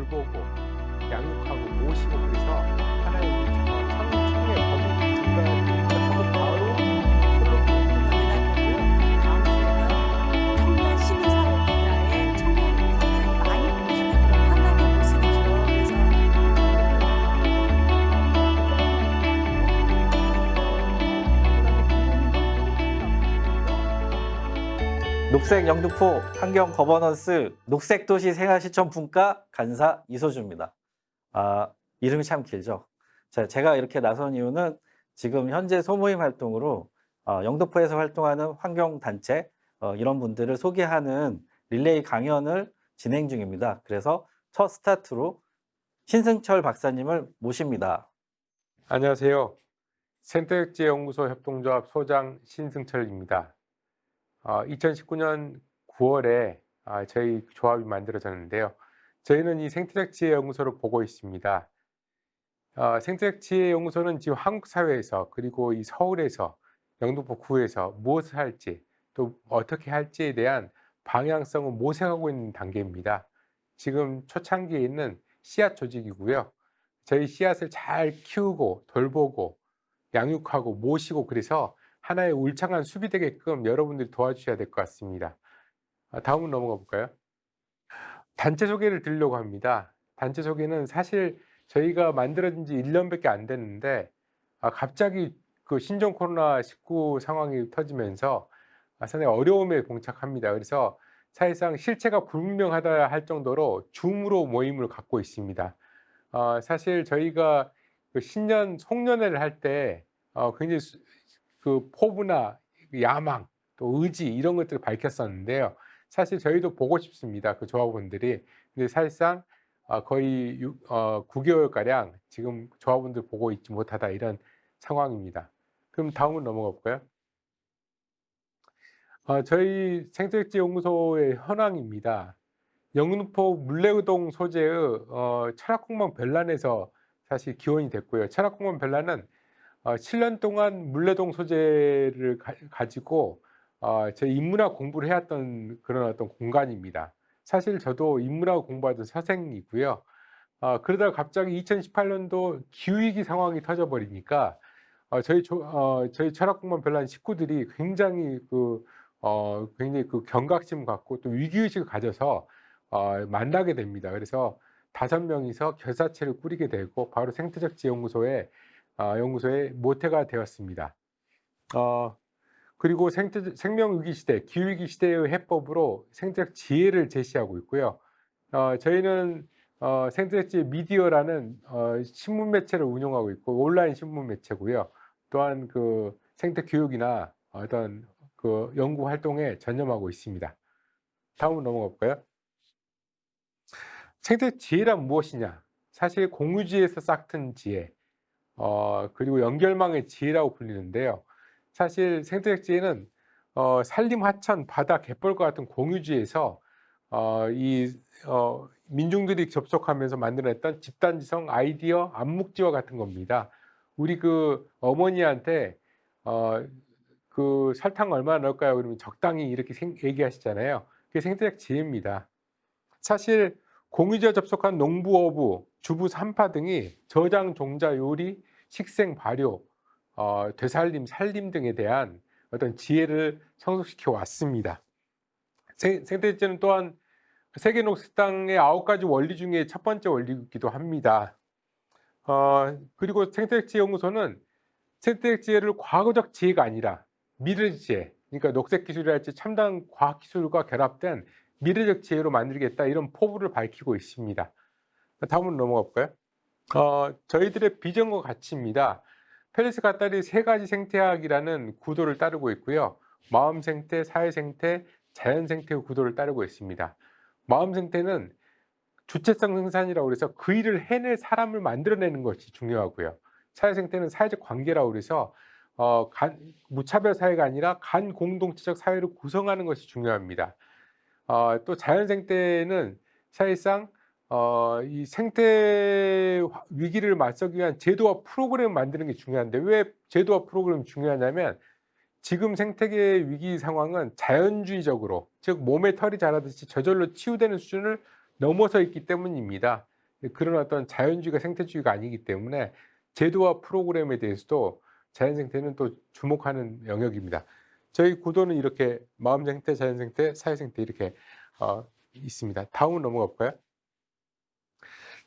돌보고 양육하고 모시고 그래서 하나의 청의 거북이 증가하고 바로 그러니까 결국 다음 주에는 청년 시민사회 분야의 청년이 굉장히 많이 보시는 그런 한국의 모습이죠. 그래서 녹색 영등포 환경 거버넌스 녹색도시 생활실천 분과 간사 이소주입니다. 이름이 참 길죠. 제가 이렇게 나선 이유는 지금 현재 소모임 활동으로 영등포에서 활동하는 환경단체 이런 분들을 소개하는 릴레이 강연을 진행 중입니다. 그래서 첫 스타트로 신승철 박사님을 모십니다. 안녕하세요. 생태역지연구소 협동조합 소장 신승철입니다. 2019년 9월에 저희 조합이 만들어졌는데요. 저희는 이 생태적지혜연구소를 보고 있습니다. 생태적지혜연구소는 지금 한국 사회에서 그리고 이 서울에서 영등포 구에서 무엇을 할지 또 어떻게 할지에 대한 방향성을 모색하고 있는 단계입니다. 지금 초창기에 있는 씨앗 조직이고요. 저희 씨앗을 잘 키우고 돌보고 양육하고 모시고 그래서 하나의 울창한 숲이 되게끔 여러분들이 도와주셔야 될 것 같습니다. 다음으로 넘어가 볼까요? 단체 소개를 드리려고 합니다. 단체 소개는 사실 저희가 만들어진 지 1년밖에 안 됐는데 갑자기 그 신종 코로나19 상황이 터지면서 상당히 어려움에 봉착합니다. 그래서 사실상 실체가 불분명하다 할 정도로 줌으로 모임을 갖고 있습니다. 사실 저희가 그 신년 송년회를 할 때 굉장히 그 포부나 야망 또 의지 이런 것들을 밝혔었는데요. 사실 저희도 보고 싶습니다. 그 조합원들이. 근데 사실상 거의 9개월 가량 지금 조합원들 보고 있지 못하다 이런 상황입니다. 그럼 다음으로 넘어가 볼까요? 저희 생태역지연구소의 현황입니다. 영등포 물레동 소재의 철학공방 별난에서 사실 기원이 됐고요. 철학공방 별난은 7년 동안 물레동 소재를 가지고 제 인문학 공부를 해왔던 그런 어떤 공간입니다. 사실 저도 인문학 공부하던 서생이고요. 그러다가 갑자기 2018년도 기후위기 상황이 터져버리니까 저희 철학공방 별난 식구들이 굉장히 그 경각심을 갖고 또 위기의식을 가져서 만나게 됩니다. 그래서 5명이서 결사체를 꾸리게 되고 바로 생태적지연구소의 연구소의 모태가 되었습니다. 그리고 생명위기 시대, 기후위기 시대의 해법으로 생태적 지혜를 제시하고 있고요. 저희는 생태적 지혜 미디어라는 신문 매체를 운영하고 있고 온라인 신문 매체고요. 또한 그 생태 교육이나 어떤 그 연구 활동에 전념하고 있습니다. 다음으로 넘어가 볼까요? 생태적 지혜란 무엇이냐? 사실 공유지에서 싹튼 지혜, 그리고 연결망의 지혜라고 불리는데요. 사실 생태적 지혜는 산림, 하천, 바다, 갯벌과 같은 공유지에서 민중들이 접속하면서 만들어냈던 집단지성 아이디어 암묵지와 같은 겁니다. 우리 그 어머니한테 그 설탕 얼마나 넣을까요? 그러면 적당히 이렇게 얘기하시잖아요. 그게 생태적 지혜입니다. 사실 공유지와 접속한 농부어부, 주부 산파 등이 저장, 종자, 요리, 식생, 발효, 되살림, 살림 등에 대한 어떤 지혜를 성숙시켜 왔습니다. 생태지혜는 또한 세계녹색당의 9가지 원리 중에 첫 번째 원리이기도 합니다. 그리고 생태지혜연구소는 생태지혜를 과거적 지혜가 아니라 미래적 지혜, 그러니까 녹색기술이랄지 첨단 과학기술과 결합된 미래적 지혜로 만들겠다 이런 포부를 밝히고 있습니다. 다음으로 넘어가 볼까요? 저희들의 비전과 가치입니다. 페리스 가달이 3가지 생태학이라는 구도를 따르고 있고요. 마음 생태, 사회 생태, 자연 생태의 구도를 따르고 있습니다. 마음 생태는 주체성 생산이라고 해서 그 일을 해낼 사람을 만들어내는 것이 중요하고요. 사회 생태는 사회적 관계라고 해서 무차별 사회가 아니라 간 공동체적 사회를 구성하는 것이 중요합니다. 또 자연 생태는 사실상 이 생태 위기를 맞서기 위한 제도와 프로그램을 만드는 게 중요한데 왜 제도와 프로그램이 중요하냐면 지금 생태계 위기 상황은 자연주의적으로 즉 몸에 털이 자라듯이 저절로 치유되는 수준을 넘어서 있기 때문입니다. 그런 어떤 자연주의가 생태주의가 아니기 때문에 제도와 프로그램에 대해서도 자연생태는 또 주목하는 영역입니다. 저희 구도는 이렇게 마음생태, 자연생태, 사회생태 이렇게 있습니다. 다음으로 넘어가 볼까요?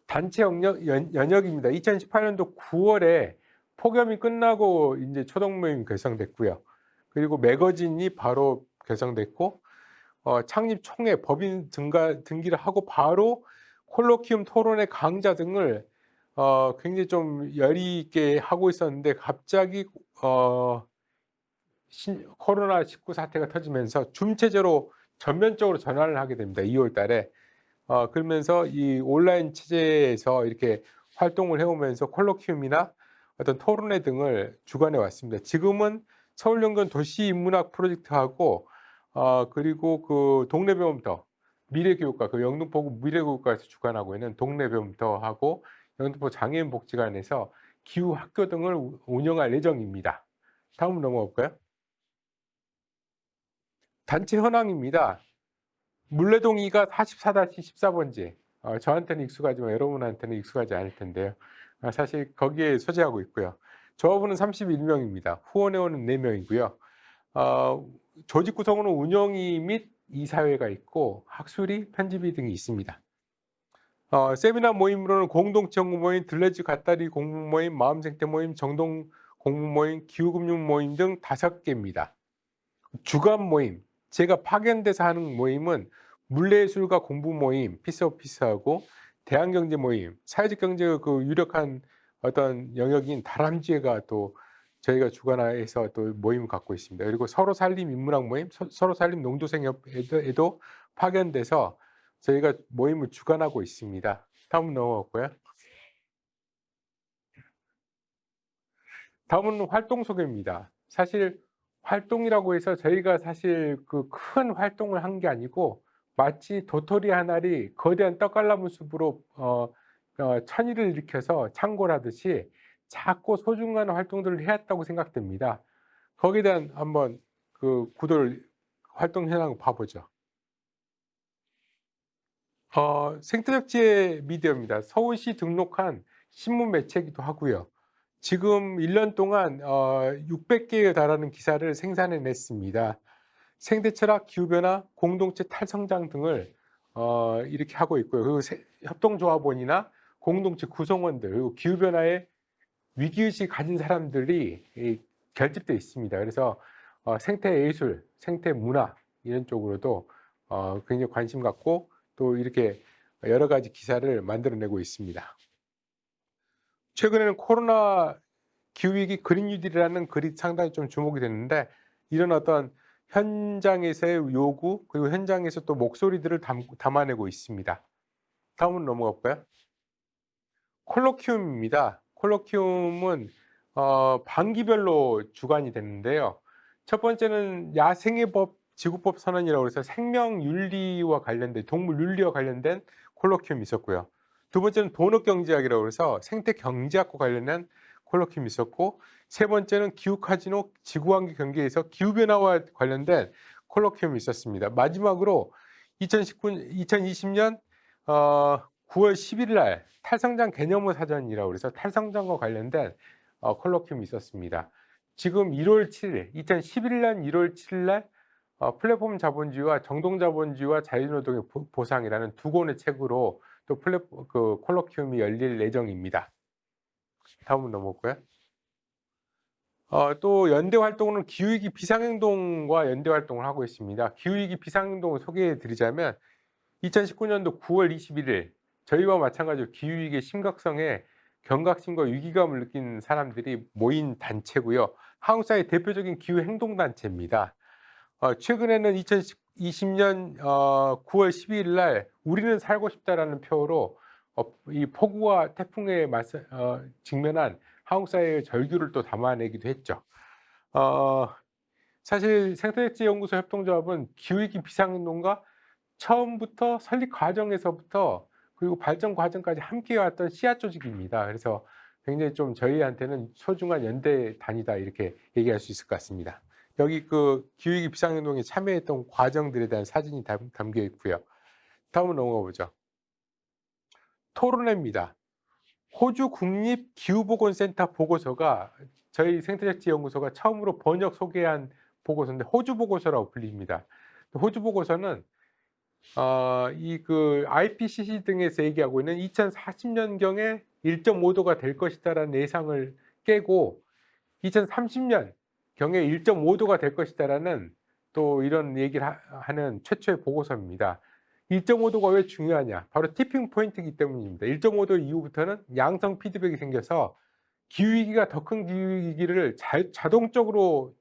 단체 연역입니다. 2018년도 9월에 폭염이 끝나고 이제 초동 모임 결성됐고요. 그리고 매거진이 바로 결성됐고 창립 총회 법인 등기를 하고 바로 콜로키움 토론회 강좌 등을 굉장히 좀 열의 있게 하고 있었는데 갑자기 코로나19 사태가 터지면서 줌 체제로 전면적으로 전환을 하게 됩니다. 2월 달에. 그러면서 이 온라인 체제에서 이렇게 활동을 해오면서 콜로키움이나 어떤 토론회 등을 주관해 왔습니다. 지금은 서울연구원 도시인문학 프로젝트하고 그리고 그 동네배움터 미래교육과 그 영등포구 미래교육과에서 주관하고 있는 동네배움터하고 영등포 장애인복지관에서 기후학교 등을 운영할 예정입니다. 다음 넘어가 볼까요? 단체 현황입니다. 물레동이가 44-14번지. 저한테는 익숙하지만 여러분한테는 익숙하지 않을 텐데요. 사실 거기에 소재하고 있고요. 조합원은 31명입니다. 후원회원은 4명이고요. 조직 구성으로는 운영위 및 이사회가 있고 학술위, 편집위 등이 있습니다. 세미나 모임으로는 공동체 연구 모임, 들레지 갓다리 공부 모임, 마음생태 모임, 정동 공부 모임, 기후금융 모임 등 5개입니다. 주간 모임, 제가 파견돼서 하는 모임은 물리예술가 공부 모임, 피스 오브 피스하고 대한경제 모임, 사회적 경제의 그 유력한 어떤 영역인 다람쥐가 또 저희가 주관해서 또 모임을 갖고 있습니다. 그리고 서로 살림 인문학 모임, 서로 살림 농도생협에도 파견돼서 저희가 모임을 주관하고 있습니다. 다음 넘어갈까요? 다음은 활동 소개입니다. 사실 활동이라고 해서 저희가 사실 그 큰 활동을 한 게 아니고 마치 도토리 한 알이 거대한 떡갈나무 숲으로 천일을 일으켜서 창궐 하듯이 작고 소중한 활동들을 해왔다고 생각됩니다. 거기에 대한 한번 그 구도를 활동 현황을 봐보죠. 생태적 지혜 미디어입니다. 서울시 등록한 신문 매체이기도 하고요. 지금 1년 동안 600개에 달하는 기사를 생산해냈습니다. 생태철학, 기후변화, 공동체 탈성장 등을 이렇게 하고 있고요. 그리고 협동조합원이나 공동체 구성원들, 그리고 기후변화에 위기의식 가진 사람들이 결집되어 있습니다. 그래서 생태예술, 생태문화 이런 쪽으로도 굉장히 관심 갖고 또 이렇게 여러 가지 기사를 만들어내고 있습니다. 최근에는 코로나 기후위기 그린 뉴딜이라는 글이 상당히 좀 주목이 됐는데 이런 어떤 현장에서의 요구 그리고 현장에서 또 목소리들을 담아내고 있습니다. 다음으로 넘어가 볼까요? 콜로키움입니다. 콜로키움은 반기별로 주관이 되는데요. 첫 번째는 야생의법 지구법 선언이라고 해서 생명윤리와 관련된 동물윤리와 관련된 콜로키움이 있었고요. 두 번째는 도덕경제학이라고 해서 생태경제학과 관련된 콜로키움이 있었고 세 번째는 기후카지노 지구환경 경계에서 기후변화와 관련된 콜로키움이 있었습니다. 마지막으로 2020년 9월 11일 날 탈성장 개념의 사전이라고 해서 탈성장과 관련된 콜로키움이 있었습니다. 지금 1월 7일, 2011년 1월 7일 날 플랫폼 자본주의와 정동 자본주의와 자유노동의 보상이라는 두 권의 책으로 또 콜로키움이 열릴 예정입니다. 다음으로 넘어올까요? 또 연대 활동은 기후위기 비상행동과 연대 활동을 하고 있습니다. 기후위기 비상행동을 소개해 드리자면 2019년도 9월 21일 저희와 마찬가지로 기후위기의 심각성에 경각심과 위기감을 느낀 사람들이 모인 단체고요. 한국 사회 대표적인 기후행동단체입니다. 최근에는 2020년 9월 12일 날 우리는 살고 싶다라는 표어로 이 폭우와 태풍에 직면한 한국 사회의 절규를 또 담아내기도 했죠. 사실 생태지연구소 협동조합은 기후위기 비상행동과 처음부터 설립 과정에서부터 그리고 발전 과정까지 함께 왔던 씨앗 조직입니다. 그래서 굉장히 좀 저희한테는 소중한 연대단이다 이렇게 얘기할 수 있을 것 같습니다. 여기 그 기후위기 비상행동에 참여했던 과정들에 대한 사진이 담겨 있고요. 다음으로 넘어가 보죠. 토론회입니다. 호주 국립기후보건센터 보고서가 저희 생태적지연구소가 처음으로 번역 소개한 보고서인데 호주 보고서라고 불립니다. 호주 보고서는 IPCC 등에서 얘기하고 있는 2040년경에 1.5도가 될 것이다라는 예상을 깨고 2030년경에 1.5도가 될 것이다라는 또 이런 얘기를 하는 최초의 보고서입니다. 1.5도가 왜 중요하냐? 바로 티핑 포인트이기 때문입니다. 1.5도 이후부터는 양성 피드백이 생겨서 기후위기가 더 큰 기후위기를 자동적으로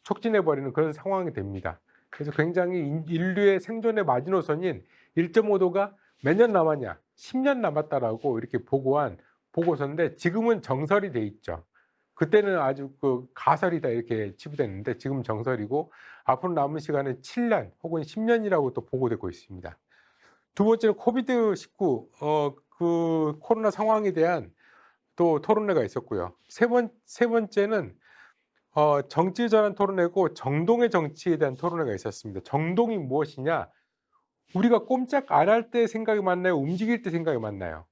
촉진해 버리는 그런 상황이 됩니다. 그래서 굉장히 인류의 생존의 마지노선인 1.5도가 몇 년 남았냐? 10년 남았다라고 이렇게 보고한 보고서인데 지금은 정설이 돼 있죠. 그때는 아주 가설이다 이렇게 치부됐는데 지금 정설이고 앞으로 남은 시간은 7년 혹은 10년이라고 또 보고되고 있습니다. 두 번째는 코비드-19 코로나 상황에 대한 또 토론회가 있었고요. 세 번째는 정치 전환 토론회고 정동의 정치에 대한 토론회가 있었습니다. 정동이 무엇이냐? 우리가 꼼짝 안 할 때 생각이 많나요? 움직일 때 생각이 많나요?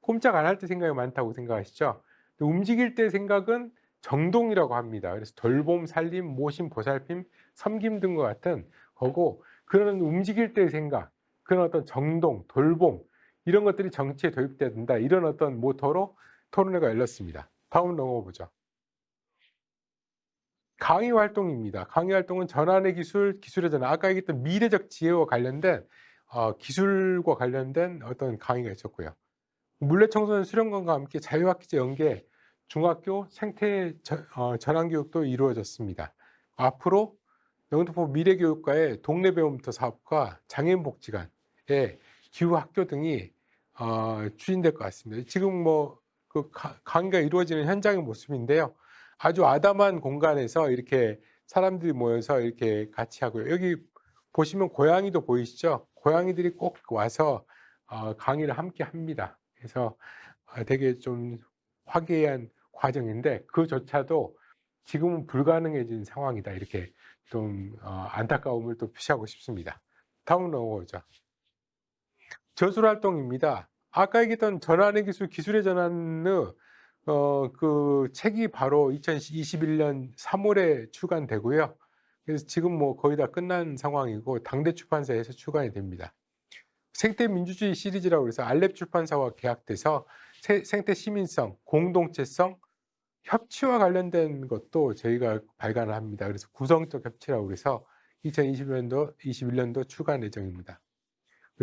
꼼짝 안 할 때 생각이 많다고 생각하시죠? 움직일 때 생각은 정동이라고 합니다. 그래서 돌봄, 살림, 모심, 보살핌, 섬김 등과 같은 거고 그런 움직일 때의 생각, 그런 어떤 정동, 돌봄 이런 것들이 정치에 도입돼야 된다. 이런 어떤 모토로 토론회가 열렸습니다. 다음 넘어가 보죠. 강의 활동입니다. 강의 활동은 전환의 기술, 기술의 전환. 아까 얘기했던 미래적 지혜와 관련된 기술과 관련된 어떤 강의가 있었고요. 물레청소년 수련관과 함께 자유학기제 연계 중학교 생태 전환 교육도 이루어졌습니다. 앞으로 영등포 미래교육과의 동네 배움터 사업과 장애인복지관의 기후학교 등이 추진될 것 같습니다. 지금 강의가 이루어지는 현장의 모습인데요. 아주 아담한 공간에서 이렇게 사람들이 모여서 이렇게 같이 하고요. 여기 보시면 고양이도 보이시죠? 고양이들이 꼭 와서 강의를 함께 합니다. 그래서 되게 좀 화기애애한 과정인데 그조차도 지금은 불가능해진 상황이다. 이렇게 좀 안타까움을 또 표시하고 싶습니다. 다음 넘어오죠. 저술활동입니다. 아까 얘기했던 전환의 기술, 기술의 전환의 그 책이 바로 2021년 3월에 출간되고요. 그래서 지금 거의 다 끝난 상황이고 당대 출판사에서 출간이 됩니다. 생태민주주의 시리즈라고 해서 알렙 출판사와 계약돼서 생태 시민성, 공동체성, 협치와 관련된 것도 저희가 발간을 합니다. 그래서 구성적 협치라고 해서 2021년도 출간 예정입니다.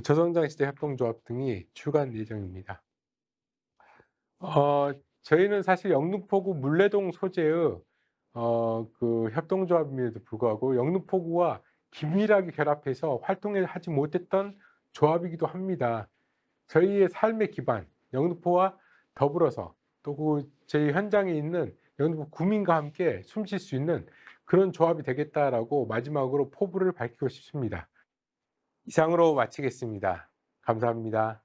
저성장시대 협동조합 등이 출간 예정입니다. 저희는 사실 영등포구 물레동 소재의 협동조합임에도 불구하고 영등포구와 긴밀하게 결합해서 활동을 하지 못했던 조합이기도 합니다. 저희의 삶의 기반, 영등포와 더불어서 또 저희 현장에 있는 영등포 구민과 함께 숨쉴 수 있는 그런 조합이 되겠다라고 마지막으로 포부를 밝히고 싶습니다. 이상으로 마치겠습니다. 감사합니다.